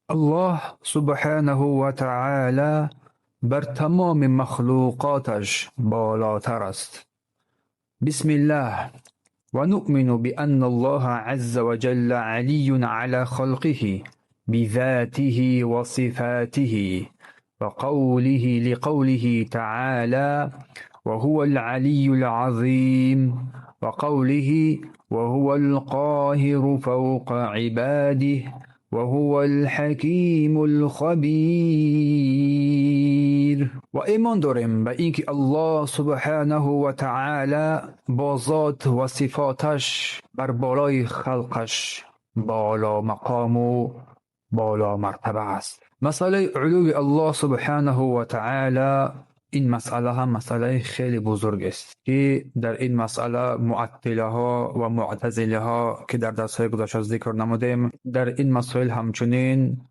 الله سبحانه و تعالی بر تمام مخلوقاتش بالاتر است. بسم الله. ونؤمن بأن الله عز وجل علي على خلقه بذاته وصفاته وقوله لقوله تعالى وهو العلي العظيم، وقوله وهو القاهر فوق عباده وهو الحكيم الخبير. و ایمان داریم به اینکه الله سبحانه و تعالی با ذات و صفاتش بر بالای خلقش بالا مقام و بالا مرتبه است. مسئله علو الله سبحانه و تعالی، این مسئله هم مسئله خیلی بزرگ است که در این مسئله معطله ها و معتزله ها که در درس های گذشته ذکر نمودیم در این مسائل همچنین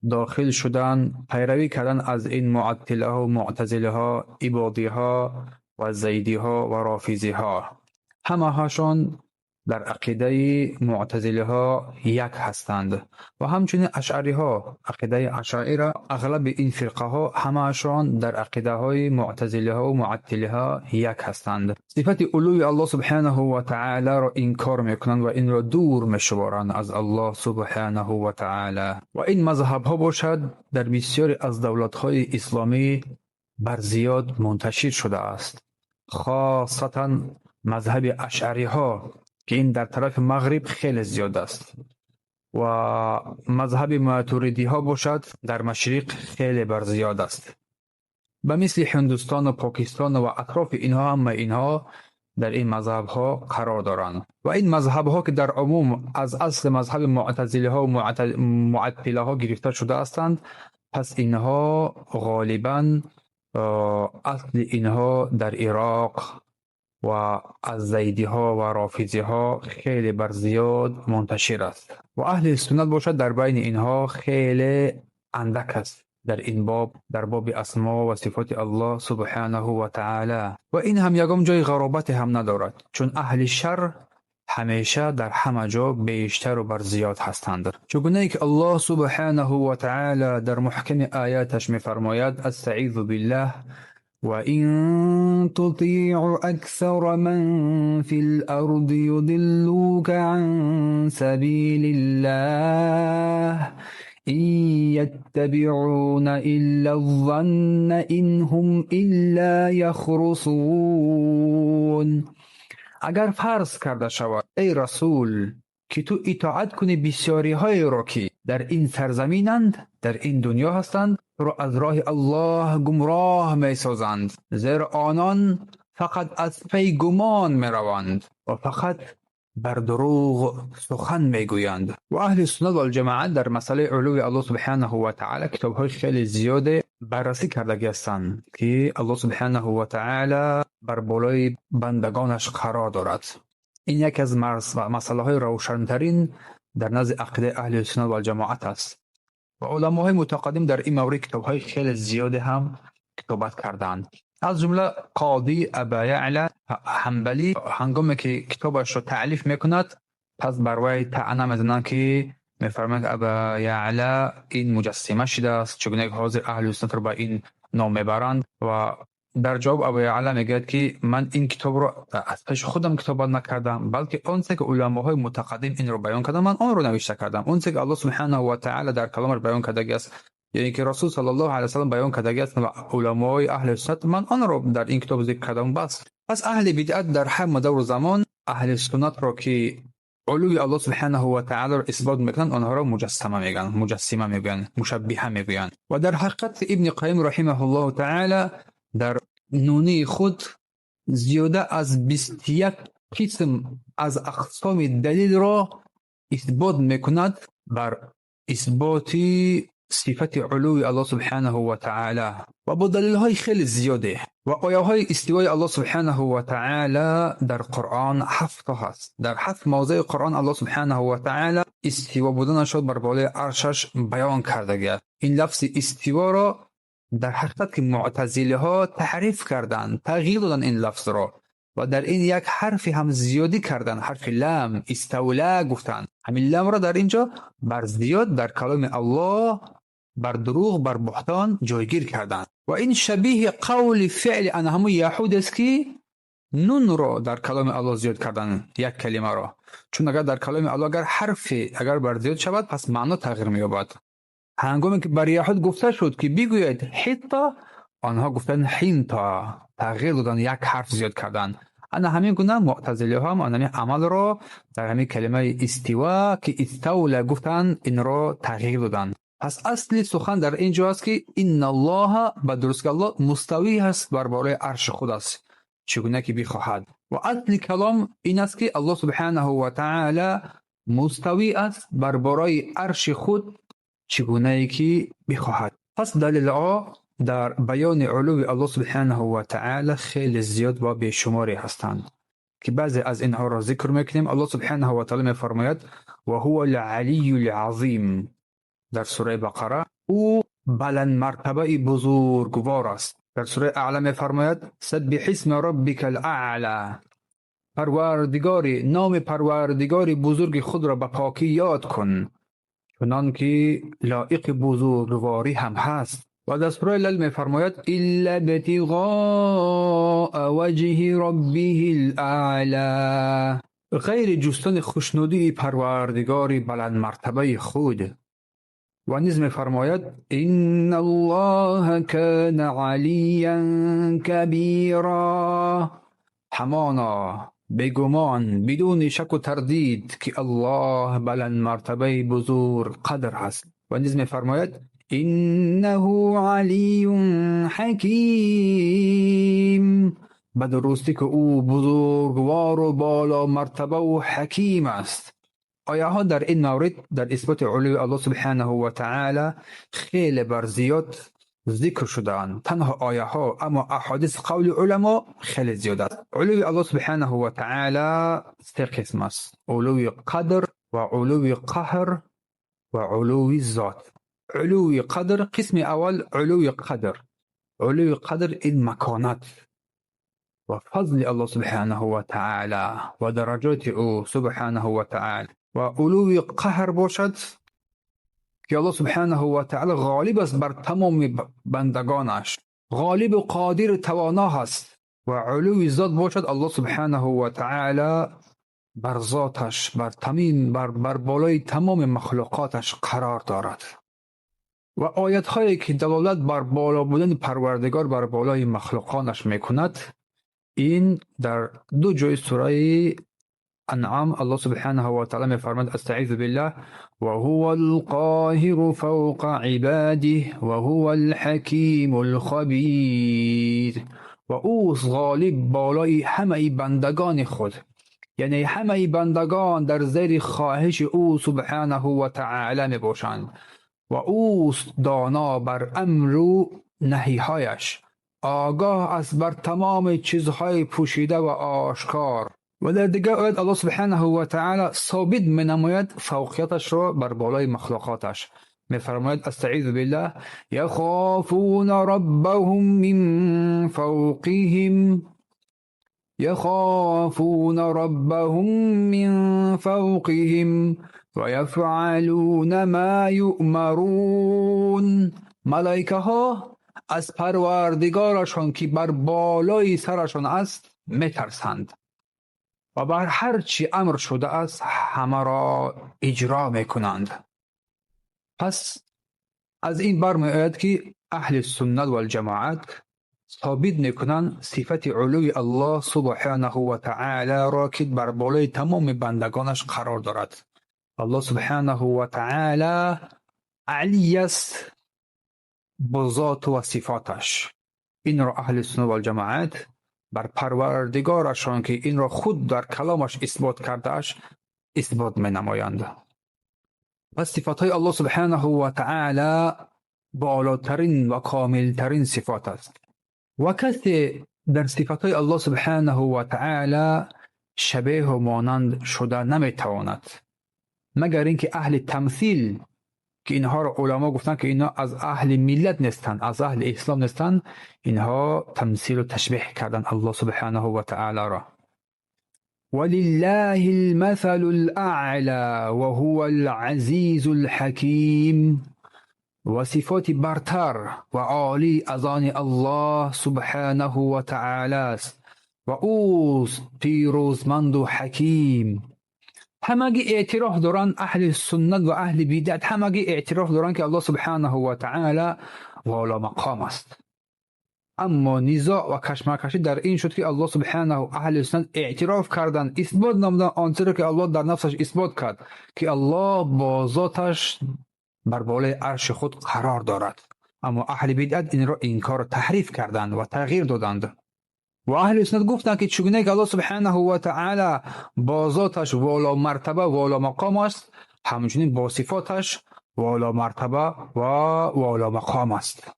داخل شدن، پیروی کردن از این معطله ها و معتزله ها، عبادی ها و زیدی ها و رافیزی ها. همه هاشون در عقیده معتزله ها یک هستند و همچنین اشعری ها، عقیده اشاعره، اغلب این فرقه ها همهشان در عقیده های معتزله ها و معطله ها یک هستند. صفت علوی الله سبحانه و تعالی را انکار میکنند و این را دور میشمارند از الله سبحانه و تعالی. و این مذهب ها باشد در بسیاری از دولت های اسلامی بر زیاد منتشر شده است، خاصتا مذهب اشعری ها که این در طرف مغرب خیلی زیاد است و مذهب ماتوریدی ها باشد در مشرق خیلی بر زیاد است. به مثل هندوستان و پاکستان و اطراف اینها هم اینها در این مذهب ها قرار دارند و این مذهب ها که در عموم از اصل مذهب معتزله ها و معطله ها گرفته شده هستند، پس اینها غالبا اصل اینها در عراق و از زیدی ها و رافیزی ها خیلی بر زیاد منتشر است و اهل سنت باشد در بین اینها خیلی اندک است در این باب، در باب اسما و صفات الله سبحانه و تعالی. و این هم یکم جای غرابت هم ندارد، چون اهل شر همیشه در همه جا بیشتر و بر زیاد هستند. چگونه که الله سبحانه و تعالی در محکم آیاتش می‌فرماید: استعیذ بالله وَإِن تُطِيعُ أَكْثَرَ مَن فِي الْأَرْضِ يُضِلُّوكَ عَن سَبِيلِ اللَّهِ إِن يَتَّبِعُونَ إِلَّا الظَّنَّ إِنْ هُمْ إِلَّا يَخْرُصُونَ. اگر فرض کرده شود ای رسول که تو اطاعت کنی بسیاری های را که در این سرزمینند، در این دنیا هستند، رو از راه الله گمراه می سازند، زیرا آنان فقط از پی گمان می روند و فقط بر دروغ سخن می گویند. و اهل سنت و الجماعت در مسئله علو الله سبحانه و تعالی کتاب های خیلی زیاده بررسی کرده هستند که الله سبحانه و تعالی بر بالای بندگانش قرار دارد. این یک از مسئله های روشنترین در نزد عقیده اهل سنت و الجماعت است و علماء متقدم در این مورد کتاب های خیلی زیاده هم کتابت کردند. از جمله قاضی ابا یعلا حنبلی هنگامی که کتابش را تألیف میکند، پس بر وی طعنه میزنند که میفرماید ابا یعلا این مجسمه شده است، چگونه که حاضر اهل سنت را به این نام میبرند. و در جواب ابو یعلا میگوید که من این کتاب را از پیش خودم کتابت نکردم، بلکه اونچه که علماهای متقدم این را بیان کردند من آن را نوشته کردم. اونچه که الله سبحانه و تعالی در کلامش بیان کرده است، یعنی که رسول صلی الله علیه و سلم بیان کرده است و علمای اهل سنت، من آن را در این کتاب ذکر کردم. بس پس اهل بدعت در همه دور زمان اهل سنت را که علوی الله سبحانه و تعالی را اثبات میکنند، آنها را مجسمه میگن، مشبهه میگن. و در حقیقت ابن قیم رحمه الله تعالی در نونی خود زیاده از 21 قسم از اقسام دلیل را اثبات میکند بر اثبات صفت علوی الله سبحانه و تعالی و با دلیل های خیلی زیاده. و آیه های استوای الله سبحانه و تعالی در قرآن 7 هست. در 7 موضع قرآن الله سبحانه و تعالی استوا بودنش بر بالای عرشش بیان کرده است. این لفظ استوا را در حقیقت که معتزله ها تحریف کردند، تغییر دادن این لفظ را و در این یک حرفی هم زیادی کردن، حرف لام، استولا گفتن. همین لام را در اینجا بر زیاد در کلام الله بر دروغ، بر بهتان جایگیر کردن. و این شبیه قول فعل آن همون یهود است که نون را در کلام الله زیاد کردن، یک کلمه را. چون اگر در کلام الله اگر حرفی اگر بر زیاد شود پس معنا تغییر می‌یابد. هنگامی که بر یهود گفته شد که بگوید حیطا، آنها گفتن حینتا، تغییر دادن، یک حرف زیاد کردن. انا همین گونه معتزله هم همین عمل را در همین کلمه استوا که استولا گفتن این را تغییر دادن. پس اصلی سخن در اینجا است که ان الله، به درست که الله مستوی است بر بالای عرش خود است چگونه که بخواهد. و اصل کلام این است که الله سبحانه و تعالی مستوی است بر بالای عرش خود چگونه که بخواهد. پس دلیل در بیان علو الله سبحانه و تعالی خیلی زیاد و بیشماری هستند که بعضی از اینها را ذکر میکنیم. الله سبحانه و تعالی میفرماید و هو العلی العظیم در سوره بقره، او بلند مرتبه بزرگوار است. در سوره اعلی میفرماید سبح اسم ربک الاعلی، پروردگاری، نام پروردگاری بزرگ خود را به پاکی یاد کن چنان که لایق بزرگواری هم هست. و در سوره لیل میفرماید الا ابتغاء وجه ربه الاعلی، غیر جستن خوشنودی پروردگاری بلند مرتبه خود. و نیز میفرماید ان الله کان علیا کبیرا، همانا بگمان بدون شک و تردید که الله بلند مرتبه بزرگ قدر است. و نیز میفرماید انه علی حکیم، به درستی که او بزرگوار و بالا مرتبه و حکیم است. آیه ها در این مورد در اثبات علو الله سبحانه و تعالی خیلی بر زیاد ذکر شدند. تنها آیه ها، اما احادیث قول علما خیلی زیاد است. علو الله سبحانه و تعالی سه قسم است: علو قدر و علو قهر و علو ذات. علو قدر، قسم اول علو قدر. علو قدر این مکانت و فضل الله سبحانه و تعالی و درجات او سبحانه و تعالی. و علو قهر باشد که الله سبحانه و تعالی غالب است بر تمام بندگانش، غالب و قادر توانا هست. و علو ذات باشد الله سبحانه و تعالی بر ذاتش بر بالای تمام مخلوقاتش قرار دارد. و آیت هایی که دلالت بر بالا بودن پروردگار بر بالای مخلوقانش میکند، این در دو جای سوره انعام الله سبحانه و تعالی میفرماید استعیذ بالله و هو القاهر فوق عباده و هو الحکیم الخبیر، و او غالب بالای همه بندگان خود، یعنی همه بندگان در زیر خواهش او سبحانه و تعالی می باشند و او دانا بر امر و نهیهایش، آگاه است بر تمام چیزهای پوشیده و آشکار. و در دیگر آیت الله سبحانه و تعالی ثابت می نماید فوقیتش را بر بالای مخلوقاتش. می فرماید استعیذ بالله یخافون ربهم من فوقهم، یخافون ربهم من فوقهم و یفعلون ما یؤمرون. ملائکه ها از پروردگارشان که بر بالای سرشان است میترسند و بر هر چی امر شده است همه را اجرا میکنند. پس از این برمیآید که اهل سنت و الجماعت ثابت میکنند صفت علوی الله سبحانه و تعالی را که بر بالای تمام بندگانش قرار دارد. الله سبحانه و تعالی علی است با ذات و صفاتش. این را اهل سنت و الجماعت بر پروردگارشان که این را خود در کلامش اثبات کردهش اثبات می نمایند. پس صفاتهای الله سبحانه و تعالی بالاترین و کاملترین صفات است و کسی در صفاتهای الله سبحانه و تعالی شبیه و مانند شده نمی تواند مگر اینکه اهل تمثیل که اینها را علما گفتن که اینا از اهل ملت نیستن، از اهل اسلام نیستن، اینها تمثیل و تشبیه کردن الله سبحانه و تعالی را. ولله المثل الاعلى وهو العزیز الحکیم. و صفات برتر و عالی از آن الله سبحانه و تعالی است و اوست پیروزمند و حکیم. همگی اعتراف دارن، اهل سنت و اهل بدعت همگی اعتراف دارن که الله سبحانه و تعالی والا مقام است. اما نزاع و کشمکشی در این شد که الله سبحانه و اهل سنت اعتراف کردن، اثبات نمودن آنچه که الله در نفسش اثبات کرد که الله با ذاتش بر بالای عرش خود قرار دارد. اما اهل بدعت این را انکار و تحریف کردند و تغییر دادند. و اهل سنت گفتند که چگونه که الله سبحانه و تعالی با ذاتش والا مرتبه والا مقام است، همچنین با صفاتش والا مرتبه و والا مقام است.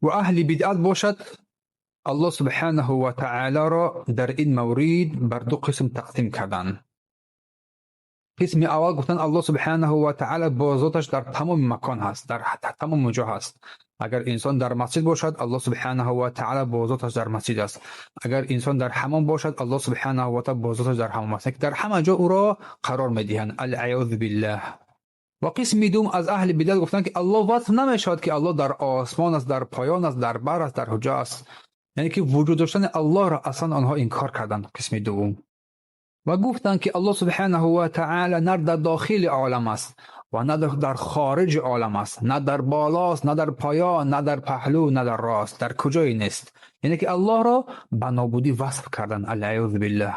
و اهل بدعت باشد الله سبحانه و تعالی را در این مورد بر دو قسم تقسیم کردند. قسم اول گفتن الله سبحانه و تعالی با ذاتش در تمام مکان هست، در تمام جا هست. اگر انسان در مسجد باشد الله سبحانه و تعالی با ذاتش در مسجد است. اگر انسان در حمام باشد الله سبحانه و تعالی با ذاتش در حمام است. در همه جا او را قرار میدهند. العیاذ بالله. و قسم دوم از اهل بدعت گفتن که الله وصف نمیشود که الله در آسمان است، در پایان است، در بر است، در کجا است. یعنی که وجود داشتن الله را اصلا آنها انکار کردند. قسم دوم و گفتند که الله سبحانه و تعالی نه در داخل عالم است و نه در خارج عالم است، نه در بالاست، نه در پایان، نه در پهلو، نه در راست، در کجایی نیست. یعنی که الله را به نابودی وصف کردند. العیاذ بالله.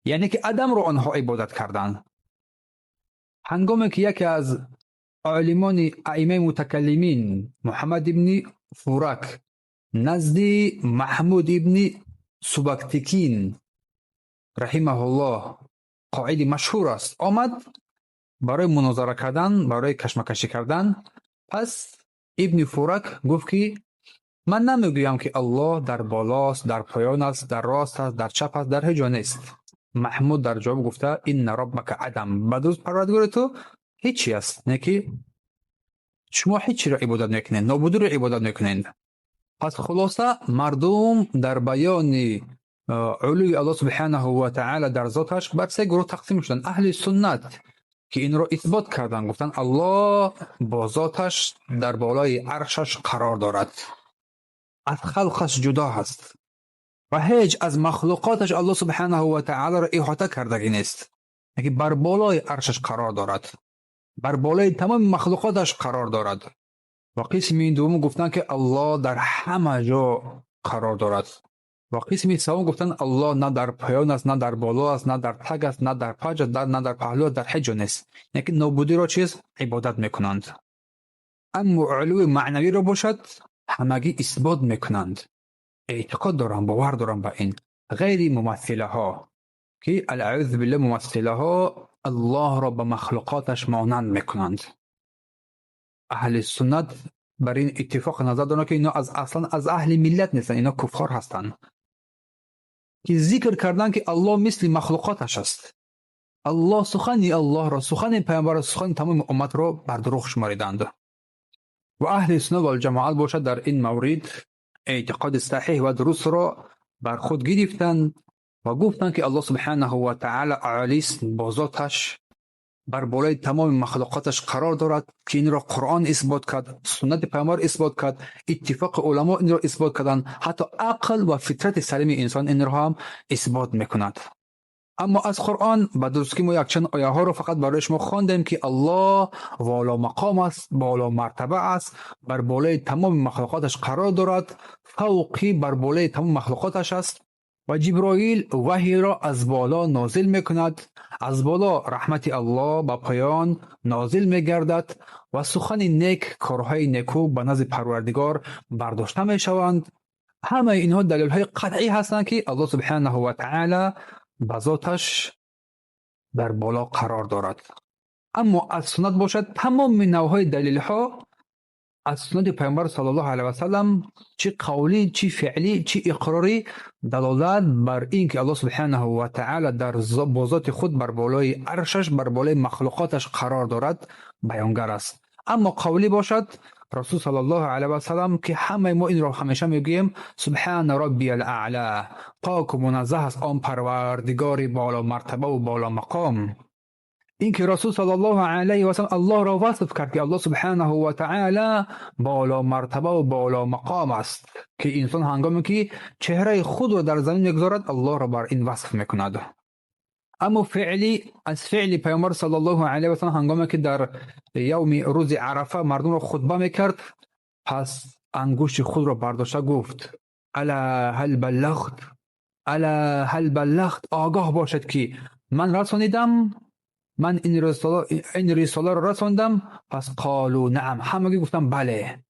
یعنی که عدم را آنها عبادت کردند. هنگامی که یکی از عالمان ائمه متکلمین محمد ابن فورک نزد محمود ابن سبکتکین رحمه الله قائد مشهور است آمد برای مناظره کردن، برای کشمکشی کردن، پس ابن فورک گفت که من نمیگویم که الله در بالاست، در پایان است، در راست است، در چپ است، در هیچ جا نیست. محمود در جواب گفته این ربک عدم، بدوز پروردگار تو هیچی است، نه که شما هیچی را عبادت نکنید، نابودی را عبادت نکنید. پس خلاصه مردم در بیان علوی الله سبحانه و تعالی در ذاتش بر سه گروه تقسیم شدند. اهل سنت که این را اثبات کردند، گفتند الله با ذاتش در بالای عرشش قرار دارد، از خلقش جدا هست و هیچ از مخلوقاتش الله سبحانه و تعالی را احاطه کردگی نیست، که بر بالای عرشش قرار دارد، بر بالای تمام مخلوقاتش قرار دارد. و قسم دوم گفتند که الله در همه جا قرار دارد. و قسم سوم گفتن الله نه در پایان است، نه در بالا است، نه در تگ است، نه در پج است، نه در پهلو است، در هیچ جا نیست. یعنی که نابودی را چیز عبادت میکنند. اما علو معنوی را باشد همگی اثبات میکنند، اعتقاد دارند، باور دارند به این. غیر ممثله ها که العیاذ بالله ممثله ها الله را به مخلوقاتش مانند میکنند. اهل سنت بر این اتفاق نظر دارند که اینا اصلا از اهل ملت نیستند، اینا کفار هستند که ذکر کردن که الله مثل مخلوقاتش است. الله سخنی الله را، سخن پیامبر، سخن تمام امت را بر دروغ شماریدند. و اهل سنت و الجماعت باشد در این مورد اعتقاد صحیح و درست را بر خود گرفتند و گفتند که الله سبحانه و تعالی عالی است، با ذاتش بر بالای تمام مخلوقاتش قرار دارد که این را قرآن اثبات کرد، سنت پیامبر اثبات کرد، اتفاق علما این را اثبات کردند، حتی عقل و فطرت سلیم انسان این را هم اثبات میکند. اما از قرآن به درستی ما یک چند آیه ها را فقط برای شما خواندیم که الله والا مقام است، بالا مرتبه است، بر بالای تمام مخلوقاتش قرار دارد، فوقی بر بالای تمام مخلوقاتش است و جبرائیل وحی را از بالا نازل میکند، از بالا رحمت الله به پایان نازل میگردد و سخن نیک، کارهای نیکو به نزد پروردگار برداشته میشوند. همه اینها دلیل های قطعی هستند که الله سبحانه و تعالی به ذاتش در بالا قرار دارد. اما از سنت باشد تمام نوعهای دلیل ها از سنت پیامبر صلی الله علیه و سلم، چه قولی، چه فعلی، چه اقراری، دلالت بر این که الله سبحانه و تعالی در ذات خود بر بالای عرشش، بر بالای مخلوقاتش قرار دارد بیانگر است. اما قولی باشد، رسول صلی الله علیه و سلم که همه ما این را همیشه میگوییم سبحان ربی الاعلی، پاک و منزه است آن پروردگار بالا مرتبه و بالا مقام. این که رسول صلی الله علیه و سلم الله را وصف کرد که الله سبحانه و تعالی بالا مرتبه و بالا مقام است، که انسان هنگامی که چهره خود را در زمین میگذارد الله را بر این وصف میکند. اما از فعلی پیامبر صلی الله علیه و سلم هنگامی که در یوم روز عرفه مردم را خطبه میکرد، پس انگشت خود را برداشته گفت الا هل بلغت، الا هل بلغت، آگاه باشد که من رسانیدم، من این رساله را رساندم. پس قالوا نعم، همگی گفتم بله.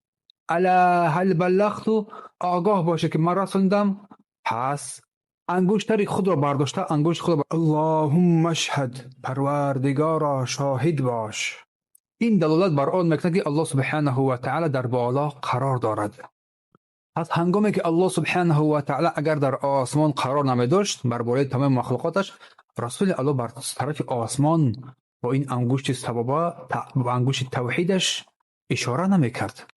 الا هل بلغت، آگاه باشه که من رساندم. پس انگشتری خود را برداشته، انگشت خود را اللهم اشهد، پروردگارا شاهد باش. این دلالت بر آن میکند که الله سبحانه و تعالی در بالا قرار دارد. پس هنگامی که الله سبحانه و تعالی اگر در آسمان قرار نمی داشت بر بالای تمام مخلوقاتش، رسول الله بر طرف آسمان با این انگشت سبابه، با انگشت توحیدش اشاره نمی کرد.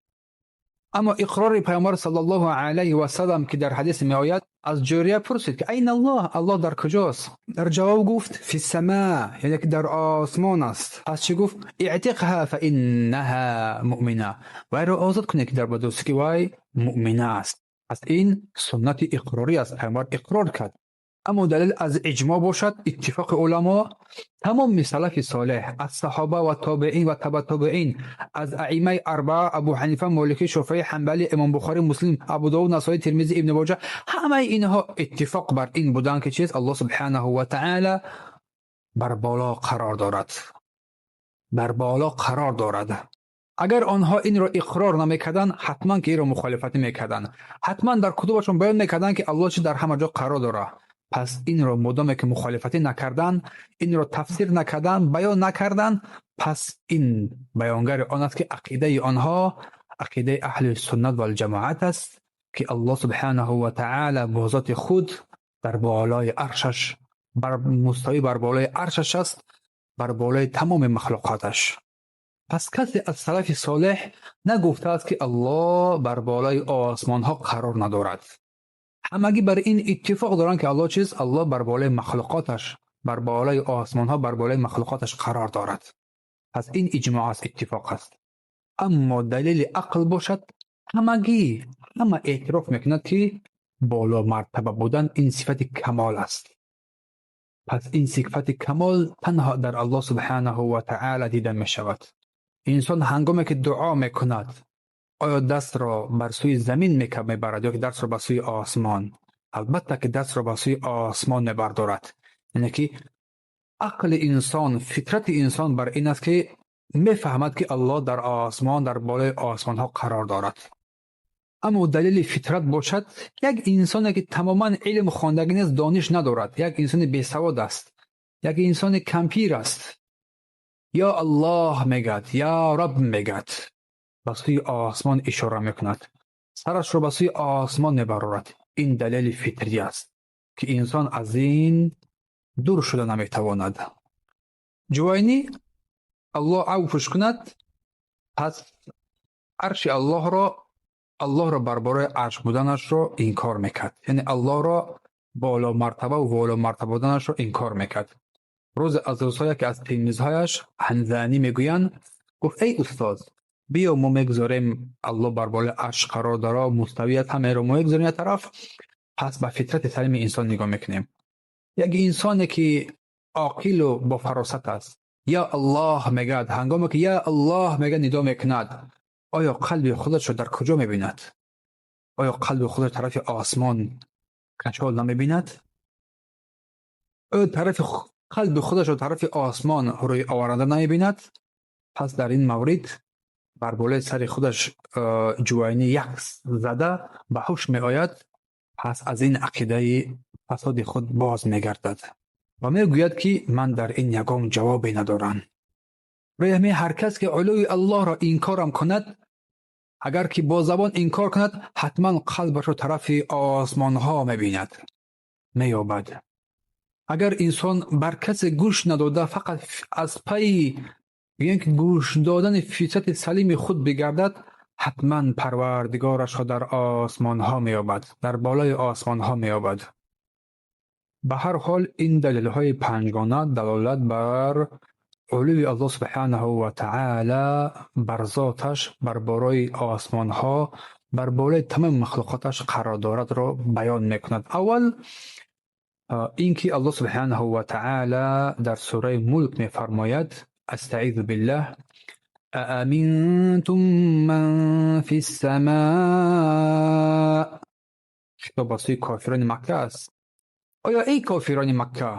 اما اقرار پیامبر صلی الله علیه و سلم که در حدیث می آید، از جاریه پرسید که این الله، الله در کجاست؟ در جواب گفت فی السماء، یعنی که در آسمان است. پس چی گفت؟ اعتقها فانها مؤمنه، وی را آزاد کنید که در بدوست که وی مؤمنه است. پس این سنت اقراری است، پیامبر اقرار کرد. اما دلیل از اجماع باشد، اتفاق علما، تمام سلف صالح از صحابه و تابعین و تبع تابعین، از ائمه اربعه ابو حنیفه، مالکی، شافعی، حنبلی، امام بخاری، مسلم، ابو داود، نسائی، ترمذی، ابن ماجه، همه اینها اتفاق بر این بودند که چیز الله سبحانه و تعالی بر بالا قرار دارد، بر بالا قرار دارد. اگر آنها این را اقرار نمیکردند، حتما که این را مخالفت میکردند، حتما در کتبشون بیان میکردند که الله چی در همه جا قرار داره. پس این را مدام که مخالفتی نکردن، این را تفسیر نکردن، بیان نکردن، پس این بیانگر آن است که عقیده آنها عقیده اهل سنت و الجماعت است که الله سبحانه و تعالی با ذات خود در بالای عرشش، بر مستوی بر بالای عرشش است، بر بالای تمام مخلوقاتش. پس کسی از سلف صالح نگفته است که الله بر بالای آسمان ها قرار ندارد. همگی بر این اتفاق دارن که الله چیز؟ الله بر بالای مخلوقاتش، بر بالای آسمان ها، بر بالای مخلوقاتش قرار دارد. پس این اجماع است، اتفاق است. اما دلیل عقل باشد، همگی همه اعتراف میکند که بالا مرتبه بودن این صفت کمال است. پس این صفت کمال تنها در الله سبحانه و تعالی دیده می شود. انسان هنگامی که دعا میکند، آیا دست را بر سوی زمین میبرد یا که دست را بر سوی آسمان؟ البته که دست را بر سوی آسمان میبردارد. یعنی که عقل انسان، فطرت انسان بر این است که میفهمد که الله در آسمان، در بالای آسمان ها قرار دارد. اما دلیل فطرت باشد، یک انسانی که تماما علم خواندگی نیست، دانش ندارد، یک انسان بیسواد است، یک انسان کمپیر است، یا الله میگد، یا رب میگد، به سوی آسمان اشاره میکند، سرش را به سوی آسمان میبرد. این دلیل فطری است که انسان از این دور شده نمیتواند. جوینی الله عفوش کند، پس عرش الله را بر بالای عرش بودنش را انکار میکرد، یعنی الله را بالا مرتبه و والا مرتبه بودنش را انکار میکرد. روز از روزهای که از تلمیذهایش حنظلی میگویند، گفت ای استاد، بیا ما میگذاریم الله بر بالای عرش قرار داره، مستویت همه رو ما میگذاریم طرف. پس به فطرت سلیم انسان نگاه میکنیم. یک انسانی که عاقل و با فراست است، یا الله میگد، هنگامی که یا الله میگد ندا میکند، آیا قلب خودش را در کجا میبیند؟ آیا قلب خودش طرف آسمان کشال نمیبیند؟ آیا قلب خودش را طرف آسمان روی آورنده نمیبیند؟ پس در این مورد بر بالای سر خودش جوینی یکس زده به هوش می آید. پس از این عقیده فساد خود باز می گردد و می گوید که من در این یگام جوابی ندارم. روی همه هر کس که علوی الله را انکارم کند، اگر که با زبان انکار کند، حتما قلبش را طرف آسمان ها می بیند، می یابد. اگر انسان بر کس گوش نداده، فقط از پی میگن که گوش دادن فطرت سلیم خود بگردد، حتما پروردگارش را در آسمان ها میابد، در بالای آسمان ها میابد. به هر حال این دلیل های پنجگانه دلالت بر علوی الله سبحانه و تعالی بر ذاتش، بر بالای آسمان ها، بر بالای تمام مخلوقاتش قرار دارد را بیان میکند. اول اینکه الله سبحانه و تعالی در سوره ملک میفرماید: استعیذ بالله، أأمنتم من في السماء. خطاب به سوی کافران مکه است. آیا ای کافران مکه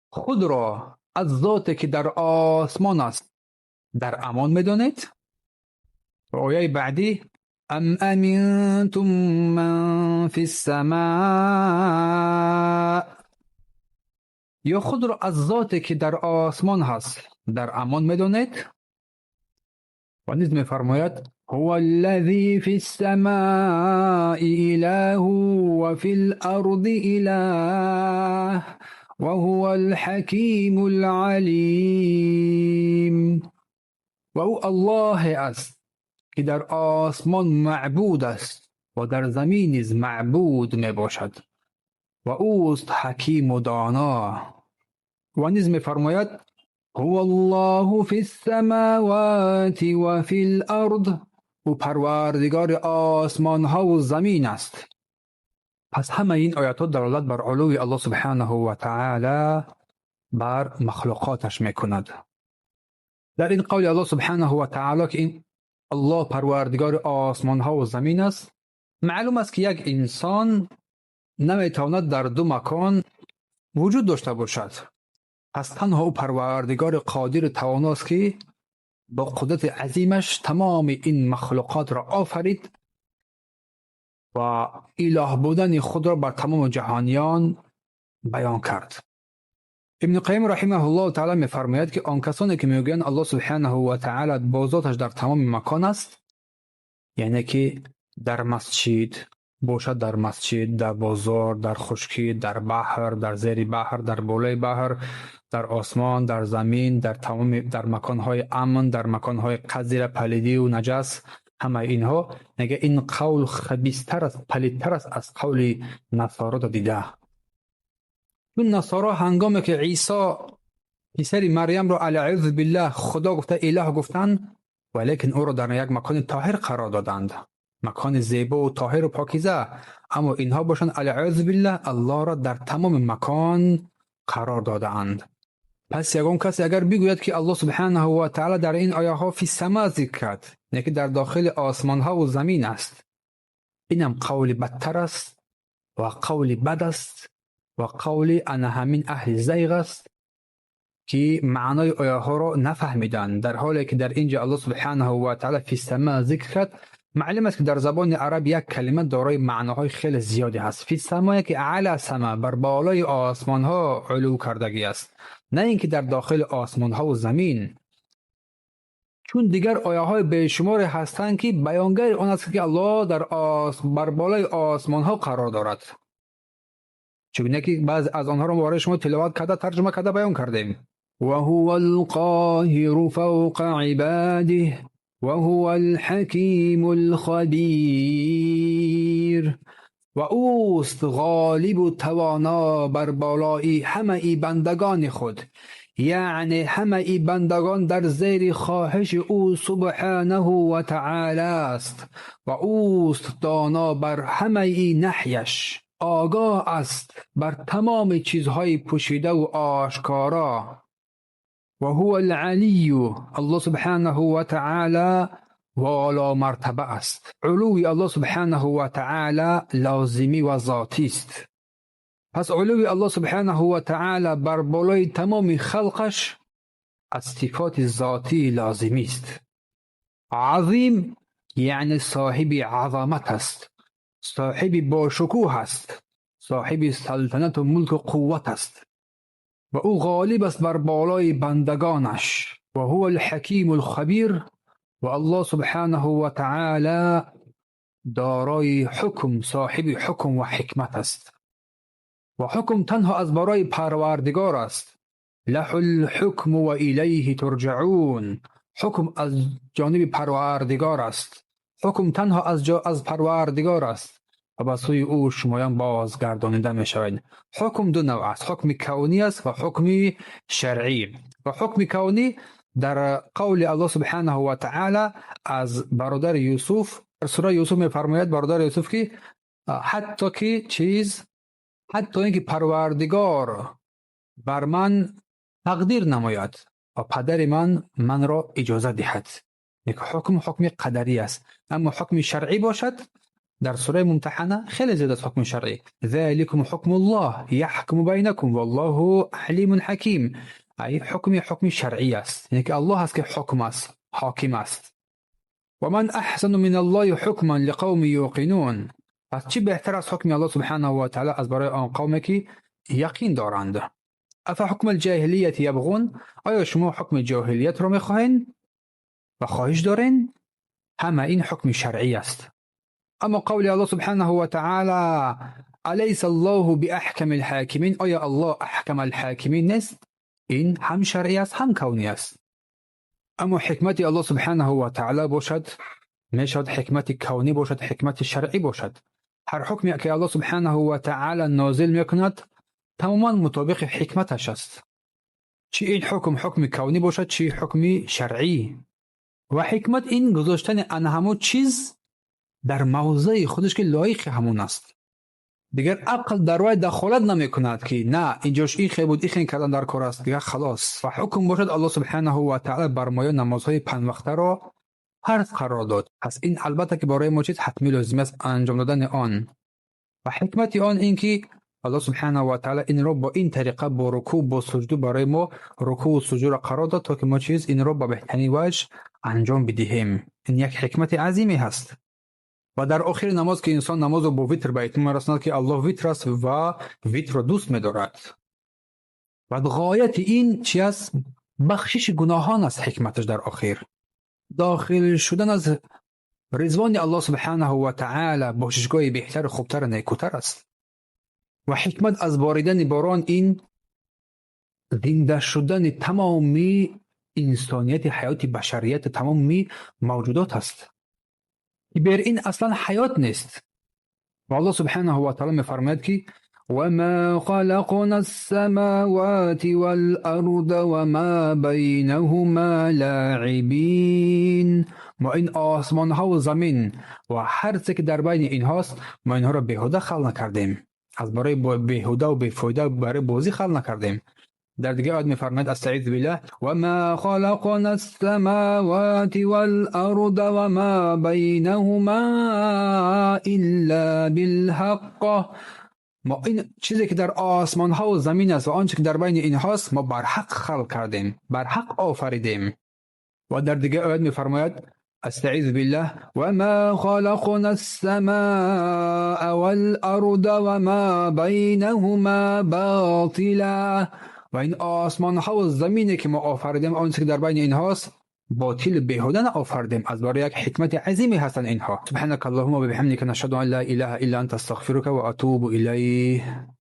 خود را از ذاتی که در آسمان است در امان میدانید؟ و آیه بعدی: ام امنتم من فی السماء. یا خود را از ذاتی که در آسمان هست در امان میدانید؟ و نیز میفرماید: هو الذی فی السماء اله و فی الارض اله و هو الحکیم العلیم. و او الله است که در آسمان معبود است و در زمین نیز معبود می باشد و اوست حکیم و دانا. و نیز می فرماید: هو الله فی السماوات و فی الارض. او پروردگار آسمان ها و زمین است. پس همه این آیات ها دلالت بر علوی الله سبحانه و تعالی بر مخلوقاتش می کند. در این قول الله سبحانه و تعالی که این الله پروردگار آسمان ها و زمین است، معلوم است که یک انسان نمیتواند در دو مکان وجود داشته باشد. پس تنها او پروردگار قادر تواناست که با قدرت عظیمش تمام این مخلوقات را آفرید و اله بودن خود را بر تمام جهانیان بیان کرد. ابن قیم رحمه الله تعالی می‌فرماید که آن کسانی که میگویند الله سبحانه و تعالی با ذاتش در تمام مکان است، یعنی که در مسجد باشد، در مسجد، در بازار، در خشکی، در بحر، در زیر بحر، در بالای بحر، در آسمان، در زمین، در تمام در مکانهای امن، در مکانهای قذر، پلیدی و نجس، همه اینها نگه این قول خبیث‌تر است، پلیدتر است از قول نصارا دیده. چون نصارا هنگامی که عیسی پسر مریم را العیاذ بالله خدا گفته، اله گفتند، ولیکن او را در یک مکان طاهر قرار دادند، مکان زیبا و طاهر و پاکیزه. اما اینها باشند العیاذ بالله الله را در تمام مکان قرار دادند. پس یگان کسی اگر بگوید که الله سبحانه و تعالی در این آیه ها فی السما ذکر کرد، یعنی که در داخل آسمان ها و زمین است، اینم قول بدتر است و قول بد است و قول انا همین اهل زیغ است که معنای آیه ها را نفهمیدن، در حالی که در اینجا الله سبحانه و تعالی فی السما ذکر کرد. معلوم است که در زبان عرب یک کلمه دارای معناهای خیلی زیادی است. فی السما که اعلی السما، بر بالای آسمان ها علو کردگی است، نه اینکه در داخل آسمان ها و زمین. چون دیگر آیه های بیشمار هستند که بیانگر آن است که الله در بر بالای آسمان ها قرار دارد. چون که بعض از آنها را برای شما تلاوت کرده، ترجمه کرده، بیان کردیم. و هو القاهر فوق عباده و هو الحکیم الخبیر. و اوست غالب و توانا بر بالای همه ای بندگان خود، یعنی همه ای بندگان در زیر خواهش او سبحانه و تعالی است. و اوست دانا بر همه ای نحیش، آگاه است بر تمام چیزهای پوشیده و آشکارا. و هو العلی، الله سبحانه و تعالی والا مرتبه است. علوی الله سبحانه و تعالی لازمی و ذاتی است. پس علوی الله سبحانه و تعالی بر بالای تمام خلقش از صفات ذاتی لازمی است. عظیم یعنی صاحب عظمت است، صاحب باشکوه است، صاحب سلطنت و ملک و قوت است. و او غالب است بر بالای بندگانش. و هو الحکیم الخبیر، و الله سبحانه و تعالی دارای حکم، صاحب حکم و حکمت است. و حکم تنها از برای پروردگار است. له الحکم و الیه ترجعون. حکم از جانب پروردگار است، حکم تنها از پروردگار است و به سوی او شمایان بازگردانیده می شوید. حکم دو نوع است، حکم کونی است و حکم شرعی. و حکم کونی در قول الله سبحانه و تعالی از برادر یوسف در سوره یوسف می فرماید برادر یوسف که حتی که حتی اینکه پروردگار بر من تقدیر نماید و پدر من را اجازه دهد. یک حکم قدری است. اما حکم شرعی باشد در سوره ممتحنه خیلی زیاد است. حکم شرعی ذلکم حکم الله یحکم بینکم والله علیم حکیم. ای حکم شرعی است، یعنی که الله است که حکم است، حاکم است. و من احسن من الله حکما لقوم یوقنون. پس چی بهتر از حکم الله سبحانه و تعالی از برای آن قومی که یقین دارند. افا حکم الجاهلیت یبغون. آیا شما حکم جاهلیت رو میخواهین و خواهش دارین؟ همه این حکم شرعی است. اما قول الله سبحانه و تعالی الیس الله باحکم الحاکمین. آیا الله احکم الحاکمین نیست؟ این هم شرعی است هم کونی است. اما حکمت الله سبحانه و تعالی باشد، میشد حکمت کونی باشد، حکمت شرعی باشد. هر حکمی که الله سبحانه و تعالی نازل میکند تماما مطابق حکمتش است. چی این حکم کونی باشد چی حکم شرعی. و حکمت این گذاشتن ان همه چیز در موضع خودش که لایق همون است. دیگر عقل در وای دخالت نمی کند که نه اینجاش این خیلی بود این خیلی کردن در کار است، دیگر خلاص. و حکم باشد الله سبحانه و تعالی بر ما نمازهای 5 وقته را فرض قرار داد. پس این البته که برای ما چیز حتمی لازم است انجام دادن آن. و حکمت آن این که الله سبحانه و تعالی این را با این طریقه با رکوع با سجود برای ما رکوع و سجود را قرار داد تا که ما چیز این را با بهترین وجه انجام بدهیم. این یک حکمت عظیمی هست. و در آخر نماز که انسان نماز رو با ویتر به اتمام رساند که الله ویتر است و ویتر را دوست می‌دارد. و غایت این چی است؟ بخشش گناهان است. حکمتش در آخر داخل شدن از رضوان الله سبحانه و تعالی، بخششگاه بهتر خوبتر نیکوتر است. و حکمت از باریدن باران این زنده شدن تمامی انسانیت، حیات بشریت، تمامی موجودات است. بر این اصلا حیات نیست. و الله سبحانه و تعالی می‌فرماید که وما خلقنا السماوات والأرض وما بينهما لاعبین. ما این آسمان ها و زمین و هر چه که در بین اینهاست ما اینها را بیهوده خلق نکردیم، از برای بیهوده و بیفایده برای بازی خلق نکردیم. در دیگه آیه می‌فرماید استعیذ بالله وما خلقنا السماوات والأرض وما بينهما الا بالحق. ما این چیزی که در آسمان ها و زمین است و آنچه که در بین اینهاست ما بر حق خلق کردیم، بر حق آفریدیم. و در دیگه آیه می‌فرماید استعیذ بالله وما خلقنا السماء والأرض وما بينهما باطلا. و این آسمان ها و زمینی که ما آفریدیم آنچه که در بین اینهاست باطل بیهوده آفریدیم، از برای یک حکمت عظیمی هستند اینها. سبحانك اللهم و بحمدک نشهد ان لا اله الا انت استغفرك و اتوب الیه.